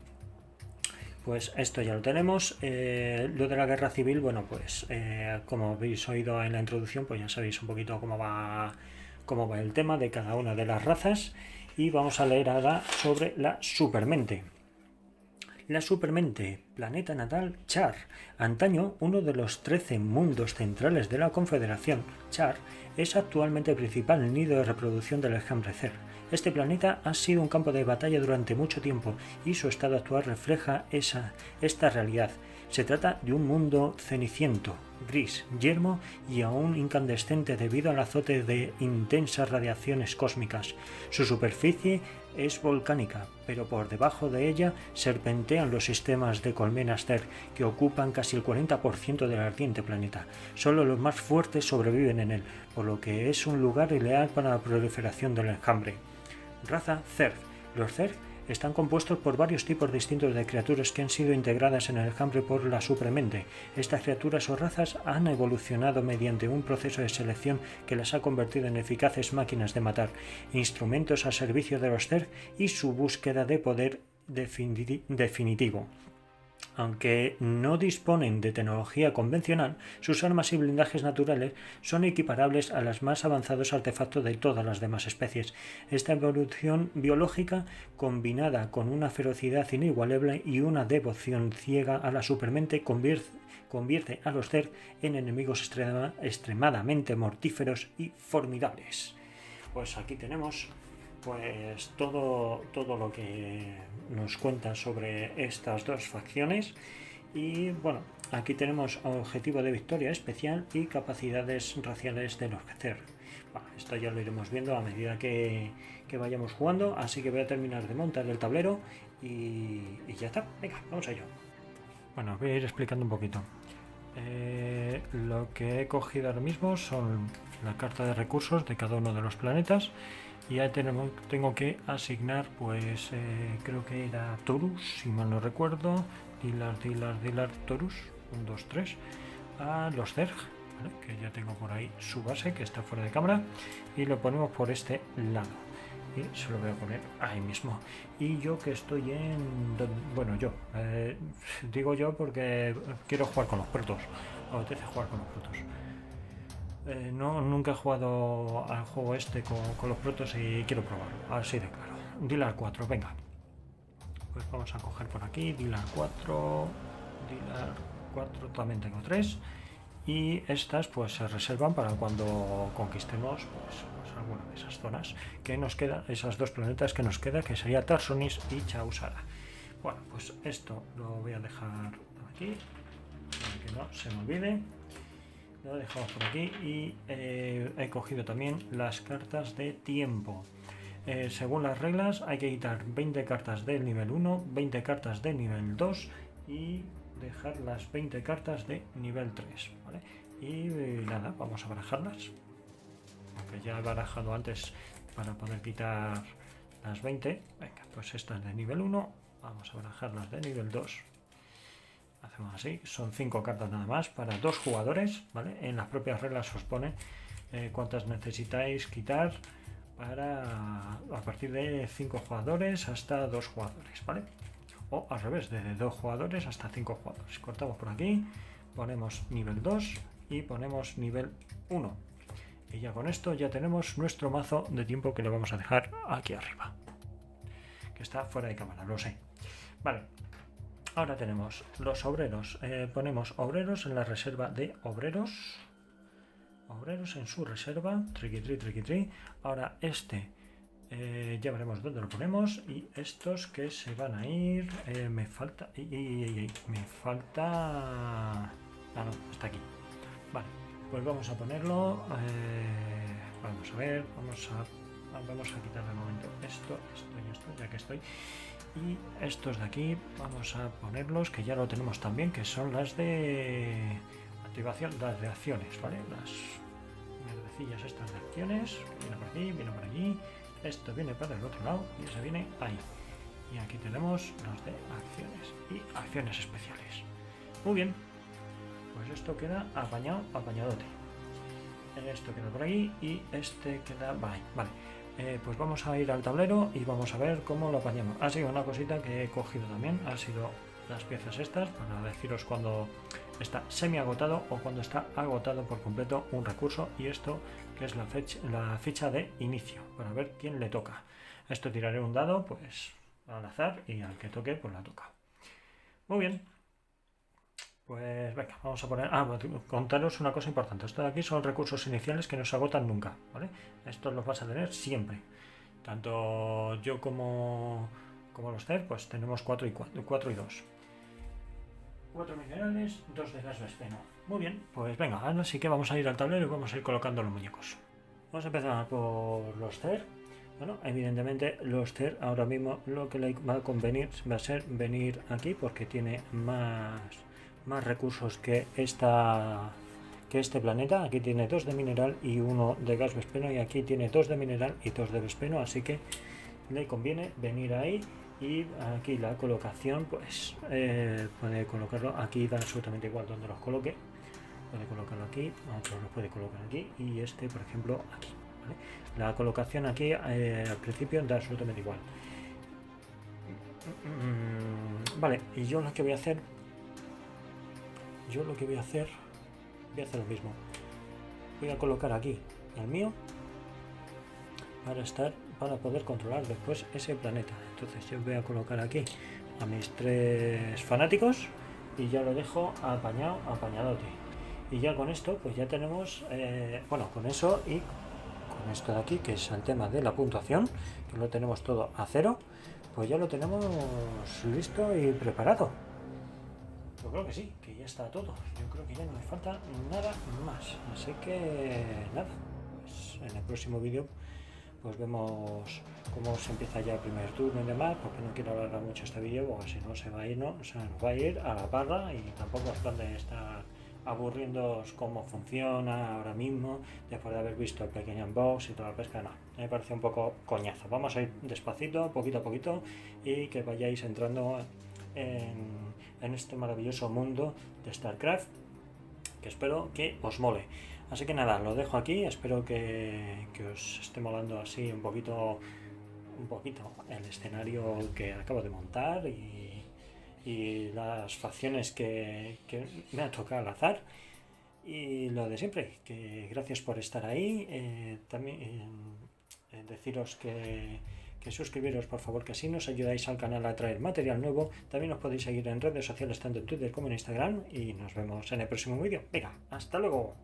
Pues esto ya lo tenemos. Lo de la guerra civil, bueno, pues como habéis oído en la introducción, pues ya sabéis un poquito cómo va el tema de cada una de las razas. Y vamos a leer ahora sobre la supermente. La supermente, planeta natal Char. Antaño, uno de los 13 mundos centrales de la Confederación, Char, es actualmente el principal nido de reproducción del enjambre Zerg. Este planeta ha sido un campo de batalla durante mucho tiempo y su estado actual refleja esta realidad. Se trata de un mundo ceniciento, gris, yermo y aún incandescente debido al azote de intensas radiaciones cósmicas. Su superficie es volcánica, pero por debajo de ella serpentean los sistemas de colmenas Zerg que ocupan casi el 40% del ardiente planeta. Solo los más fuertes sobreviven en él, por lo que es un lugar ideal para la proliferación del enjambre. Raza Zerg. Los Zerg están compuestos por varios tipos distintos de criaturas que han sido integradas en el enjambre por la supermente. Estas criaturas o razas han evolucionado mediante un proceso de selección que las ha convertido en eficaces máquinas de matar, instrumentos al servicio de los Zerg y su búsqueda de poder definitivo. Aunque no disponen de tecnología convencional, sus armas y blindajes naturales son equiparables a los más avanzados artefactos de todas las demás especies. Esta evolución biológica, combinada con una ferocidad inigualable y una devoción ciega a la supermente, convierte a los Zerg en enemigos extremadamente mortíferos y formidables. Pues aquí tenemos pues todo lo que nos cuenta sobre estas dos facciones y bueno, aquí tenemos objetivo de victoria especial y capacidades raciales de los Zerg. Bueno, esto ya lo iremos viendo a medida que vayamos jugando, así que voy a terminar de montar el tablero y ya está. Venga, vamos a ello. Bueno, voy a ir explicando un poquito. Lo que he cogido ahora mismo son la carta de recursos de cada uno de los planetas y ya tengo que asignar, pues creo que era Torus, si mal no recuerdo, Dilar, Torus, 1, 2, 3, a los Zerg, ¿vale? Que ya tengo por ahí su base, que está fuera de cámara, y lo ponemos por este lado. Y se lo voy a poner ahí mismo. Y yo que estoy digo yo porque quiero jugar con los protos. Me apetece jugar con los protos. Nunca he jugado al juego este con los protos y quiero probarlo, así de claro. Dealer 4, venga. Pues vamos a coger por aquí, Dealer 4, Dealer 4, también tengo 3. Y estas pues se reservan para cuando conquistemos pues alguna de esas zonas que nos quedan, esas dos planetas que nos queda, que sería Tarsonis y Chausara. Bueno, pues esto lo voy a dejar aquí para que no se me olvide. Lo dejamos por aquí y he cogido también las cartas de tiempo. Según las reglas hay que quitar 20 cartas del nivel 1, 20 cartas de nivel 2 y dejar las 20 cartas de nivel 3, ¿vale? Y nada, vamos a barajarlas, aunque ya he barajado antes para poder quitar las 20. Venga, pues estas de nivel 1, vamos a barajarlas de nivel 2. Hacemos así, son 5 cartas nada más para 2 jugadores, ¿vale? En las propias reglas os pone cuántas necesitáis quitar para a partir de 5 jugadores hasta 2 jugadores, ¿vale? O al revés, desde 2 jugadores hasta 5 jugadores. Cortamos por aquí, ponemos nivel 2 y ponemos nivel 1. Y ya con esto ya tenemos nuestro mazo de tiempo que le vamos a dejar aquí arriba. Que está fuera de cámara, lo sé. Vale, ahora tenemos los obreros. Ponemos obreros en la reserva de obreros. Obreros en su reserva. Triqui. Ahora este... ya veremos dónde lo ponemos. Y estos que se van a ir. Me falta. Me falta. Ah, no, está aquí. Vale, pues vamos a ponerlo. Vamos a ver. Vamos a quitar de momento esto, ya que estoy. Y estos de aquí vamos a ponerlos, que ya lo tenemos también, que son las de activación, las de acciones, ¿vale? Las mierdecillas estas de acciones. Viene por aquí, viene por allí. Esto viene para el otro lado y ese viene ahí. Y aquí tenemos los de acciones y acciones especiales. Muy bien. Pues esto queda apañadote. Esto queda por aquí y este queda por ahí. Vale. Pues vamos a ir al tablero y vamos a ver cómo lo apañamos. Ha sido una cosita que he cogido también. Ha sido las piezas estas para deciros cuando está semi agotado o cuando está agotado por completo un recurso. Y esto que es la ficha de inicio para ver quién le toca. Esto tiraré un dado pues al azar y al que toque pues la toca. Muy bien. Pues venga, vamos a poner... contaros una cosa importante. Esto de aquí son recursos iniciales que no se agotan nunca, ¿vale? Estos los vas a tener siempre. Tanto yo como los CER, pues tenemos 4 y 2. 4 minerales, 2 de gas vespeno. Muy bien, pues venga, ahora sí que vamos a ir al tablero y vamos a ir colocando los muñecos. Vamos a empezar por los CER. Bueno, evidentemente los CER ahora mismo lo que le va a convenir va a ser venir aquí porque tiene más recursos que este planeta. Aquí tiene 2 de mineral y 1 de gas vespeno, y aquí tiene 2 de mineral y 2 de vespeno, así que le conviene venir ahí. Y aquí la colocación pues puede colocarlo aquí, da absolutamente igual donde los coloque, puede colocarlo aquí, otro lo puede colocar aquí y este por ejemplo aquí, ¿vale? La colocación aquí al principio da absolutamente igual. Vale, y yo lo que voy a hacer voy a hacer lo mismo. Voy a colocar aquí el mío para poder controlar después ese planeta. Entonces yo voy a colocar aquí a mis 3 fanáticos y ya lo dejo apañadote. Y ya con esto pues ya tenemos bueno, con eso y con esto de aquí, que es el tema de la puntuación, que lo tenemos todo a 0, pues ya lo tenemos listo y preparado. Yo creo que sí, que ya está todo. Yo creo que ya no me falta nada más. Así que nada, pues en el próximo vídeo pues vemos cómo se empieza ya el primer turno y demás, porque no quiero alargar mucho este vídeo, porque si no se va a ir, ¿no? O sea, nos va a ir a la parra y tampoco es plan de estar aburriéndoos cómo funciona ahora mismo, después de haber visto el pequeño unbox y toda la pesca. No, me parece un poco coñazo. Vamos a ir despacito, poquito a poquito, y que vayáis entrando en este maravilloso mundo de StarCraft, que espero que os mole. Así que nada, lo dejo aquí, espero que os esté molando así un poquito el escenario que acabo de montar y las facciones que me ha tocado al azar. Y lo de siempre, que gracias por estar ahí. También deciros que suscribiros, por favor, que así nos ayudáis al canal a traer material nuevo. También os podéis seguir en redes sociales, tanto en Twitter como en Instagram. Y nos vemos en el próximo vídeo. Venga, hasta luego.